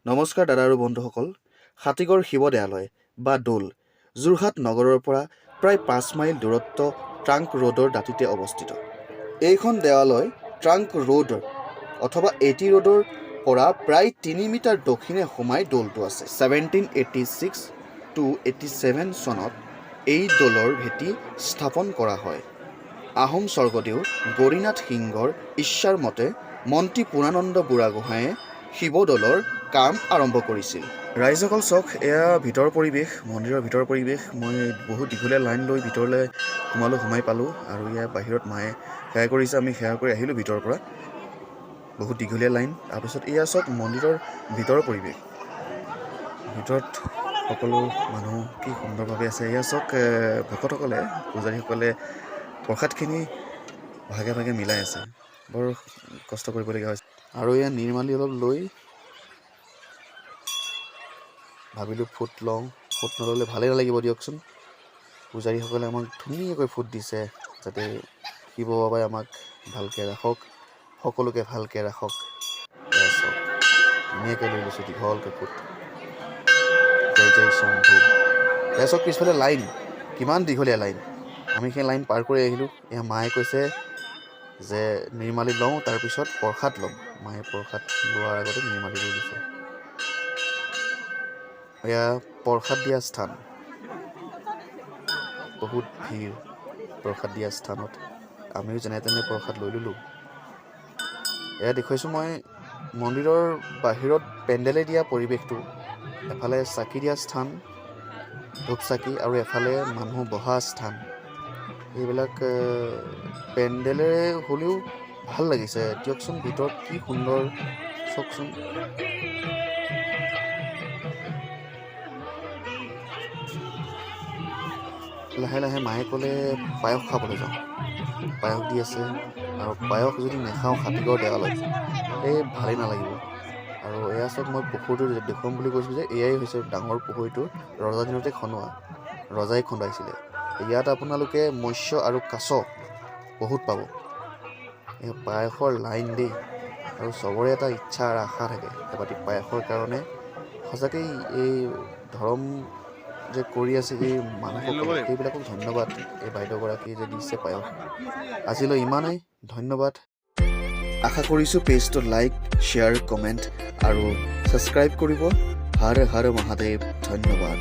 নমস্কাৰ দাদা আৰু বন্ধুসকল, হাতীগড় শিৱ দেৱালয় বা দৌল যোৰহাট নগৰৰ পৰা প্ৰায় 5 মাইল দূৰত্ব ট্ৰাংক ৰোডৰ দাঁতিতে অৱস্থিত। এইখন দেৱালয় ট্ৰাংক ৰোড অথবা এটি ৰোডৰ পৰা প্ৰায় 3 মিটাৰ দক্ষিণে সোমাই দৌলটো আছে। 1786 to 87 চনত এই দৌলৰ ভেটি স্থাপন কৰা হয়। আহোম স্বৰ্গদেউ গৌৰীনাথ সিংহৰ ইচ্ছাৰ মতে মন্ত্ৰী পূৰ্ণানন্দ বুঢ়াগোহাঁয়ে শিৱদৌলৰ কাম আৰম্ভ কৰিছিল। ৰাইজসকল চাওক, এয়া ভিতৰৰ পৰিৱেশ, মন্দিৰৰ ভিতৰৰ পৰিৱেশ। মই বহুত দীঘলীয়া লাইন লৈ ভিতৰলৈ সোমাই পালোঁ আৰু ইয়াৰ বাহিৰত মায়ে সেৱা কৰিছে। আমি সেৱা কৰি আহিলোঁ ভিতৰৰ পৰা, বহুত দীঘলীয়া লাইন। তাৰপিছত এয়া চাওক মন্দিৰৰ ভিতৰৰ পৰিৱেশ, ভিতৰত সকলো মানুহ কি সুন্দৰভাৱে আছে। এয়া চাওক ভকতসকলে, পূজাৰীসকলে প্ৰসাদখিনি ভাগে ভাগে মিলাই আছে, বৰ কষ্ট কৰিবলগীয়া হৈছে। আৰু এয়া নিৰ্মালি অলপ লৈ ভাবিলোঁ ফুট লওঁ, ফুট নল'লে ভালেই নালাগিব দিয়কচোন। পূজাৰীসকলে আমাক ধুনীয়াকৈ ফুট দিছে, যাতে শিৱ বাবাই আমাক ভালকৈ ৰাখক, সকলোকে ভালকৈ ৰাখক। চব ধুনীয়াকৈ লৈ লৈছোঁ দীঘলকৈ ফুট। জয় জয় শম্ভু। চব পিছফালে লাইন, কিমান দীঘলীয়া লাইন। আমি সেই লাইন পাৰ কৰি আহিলোঁ। এয়া মায়ে কৈছে যে নিৰ্মালি লওঁ, তাৰপিছত প্ৰসাদ ল'ম। মায়ে প্ৰসাদ লোৱাৰ আগতে নিৰ্মালি লৈ দিছে। এয়া প্ৰসাদ দিয়া স্থান, বহুত ভিৰ প্ৰসাদ দিয়া স্থানত। আমিও যেনে তেনে প্ৰসাদ লৈ ল'লোঁ। এয়া দেখুৱাইছোঁ মই মন্দিৰৰ বাহিৰত পেণ্ডেলে দিয়া পৰিৱেশটো। এফালে চাকি দিয়া স্থান, ধূপ চাকি, আৰু এফালে মানুহ বহা স্থান। এইবিলাক পেণ্ডেলেৰে হ'লেও ভাল লাগিছে দিয়কচোন। ভিতৰত কি সুন্দৰ চাওকচোন। লাহে লাহে মায়ে ক'লে পায়স খাবলৈ যাওঁ। পায়স দি আছে, আৰু পায়স যদি নাখাওঁ হাতীগড় দেৱালয়ত এই ভালেই নালাগিব। আৰু এয়া চাওক, মই পুখুৰীটো দেখুৱাম বুলি কৈছিলোঁ যে, এয়াই হৈছে ডাঙৰ পুখুৰীটো। ৰজা দিনতে খন্দোৱা, ৰজাই খন্দাইছিলে। ইয়াত আপোনালোকে মৎস্য আৰু কাছ বহুত পাব। এই পায়সৰ লাইন দেই, আৰু চবৰে এটা ইচ্ছা আৰু আশা থাকে এবাটি পায়সৰ কাৰণে। সঁচাকেই এই ধৰ্ম যে কৰি আছে এই মানুহসকলে, সেইবিলাকক ধন্যবাদ। এই বাইদেউগৰাকীয়ে যে দিছে পায়স। আজিলৈ ইমানেই, ধন্যবাদ। আশা কৰিছোঁ পেজটো লাইক, শ্বেয়াৰ, কমেণ্ট আৰু ছাবস্ক্ৰাইব কৰিব। হৰ হৰ মহাদেৱ, ধন্যবাদ।